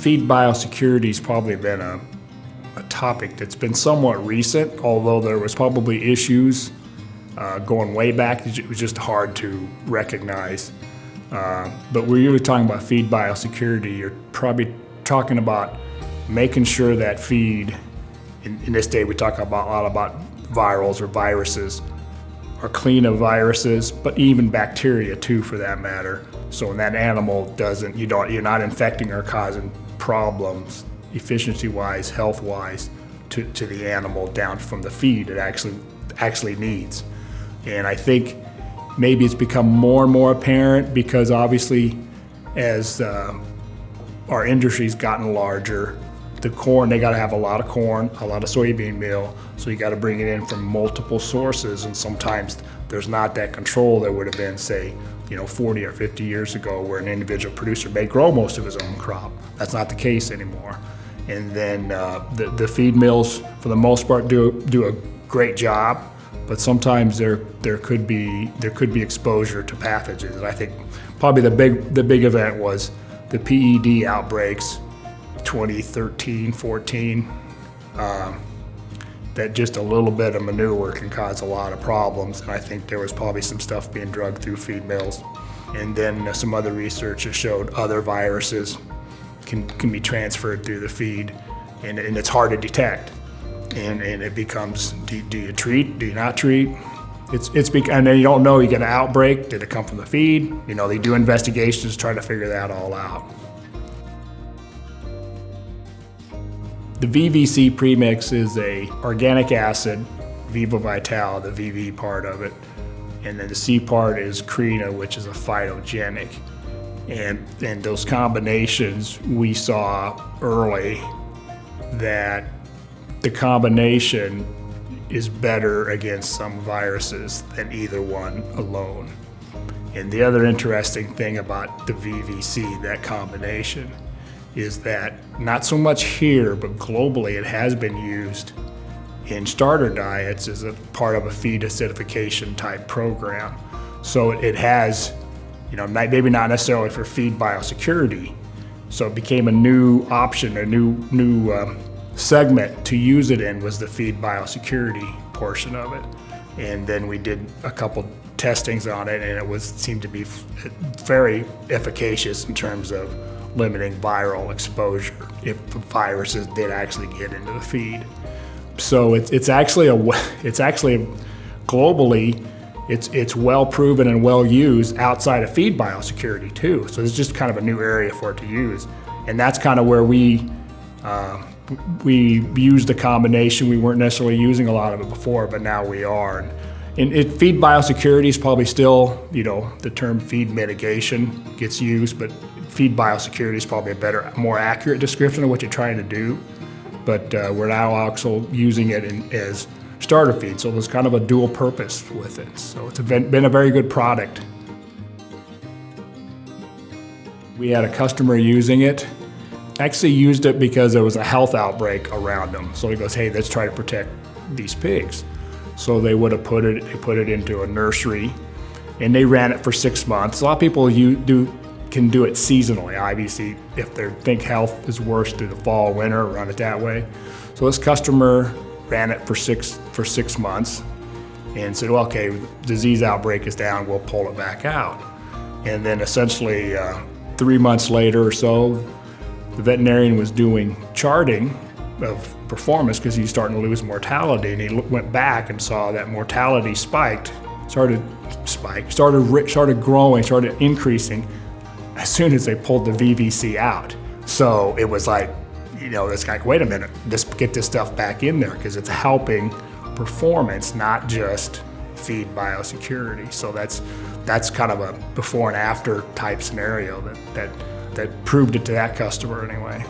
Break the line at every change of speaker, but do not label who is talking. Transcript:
feed biosecurity has probably been a topic that's been somewhat recent, although there was probably issues going way back. It was just hard to recognize. But we're usually talking about feed biosecurity. You're probably talking about making sure that feed, in this day we talk about a lot about virals or viruses, are clean of viruses, but even bacteria too, for that matter. So when that animal doesn't, you're not infecting or causing problems efficiency-wise, health-wise, to the animal down from the feed it actually needs. And I think maybe it's become more and more apparent because obviously as our industry's gotten larger, the corn, they gotta have a lot of corn, a lot of soybean meal, so you gotta bring it in from multiple sources, and sometimes there's not that control there would have been, say, 40 or 50 years ago, where an individual producer may grow most of his own crop. That's not the case anymore. And then the feed mills, for the most part, do a great job, but sometimes there could be exposure to pathogens. And I think probably the big event was the PED outbreaks, 2013, 14. That just a little bit of manure can cause a lot of problems, and I think there was probably some stuff being drugged through feed mills. And then some other research that showed other viruses can be transferred through the feed, and it's hard to detect. And it becomes, do you treat, do you not treat? And then you don't know, you get an outbreak, did it come from the feed? They do investigations, try to figure that all out. The VVC Premix is a organic acid, Viva Vital, the VV part of it, and then the C part is Crina, which is a phytogenic. And those combinations, we saw early that the combination is better against some viruses than either one alone. And the other interesting thing about the VVC, that combination, is that not so much here, but globally it has been used in starter diets as a part of a feed acidification type program. So it has, maybe not necessarily for feed biosecurity, so it became a new option, a new segment to use it in was the feed biosecurity portion of it. And then we did a couple testings on it, and it seemed to be very efficacious in terms of limiting viral exposure if the viruses did actually get into the feed. So it's actually globally, it's well proven and well used outside of feed biosecurity too. So it's just kind of a new area for it to use, and that's kind of where we used the combination. We weren't necessarily using a lot of it before, but now we are. And feed biosecurity is probably still, the term feed mitigation gets used, but feed biosecurity is probably a better, more accurate description of what you're trying to do. But we're now also using it as starter feed, so there's kind of a dual purpose with it. So it's been a very good product. We had a customer using it, actually used it because there was a health outbreak around them. So he goes, hey, let's try to protect these pigs. So they would have put it into a nursery, and they ran it for 6 months. A lot of people can do it seasonally. Obviously, if they think health is worse through the fall, winter, run it that way. So this customer ran it for six months and said, well, okay, disease outbreak is down, we'll pull it back out. And then essentially 3 months later or so, the veterinarian was doing charting of performance because he's starting to lose mortality, and he went back and saw that mortality started growing, started increasing as soon as they pulled the VVC out. So it was like, it's like, wait a minute, let's get this stuff back in there because it's helping performance, not just feed biosecurity. So that's kind of a before and after type scenario that proved it to that customer anyway.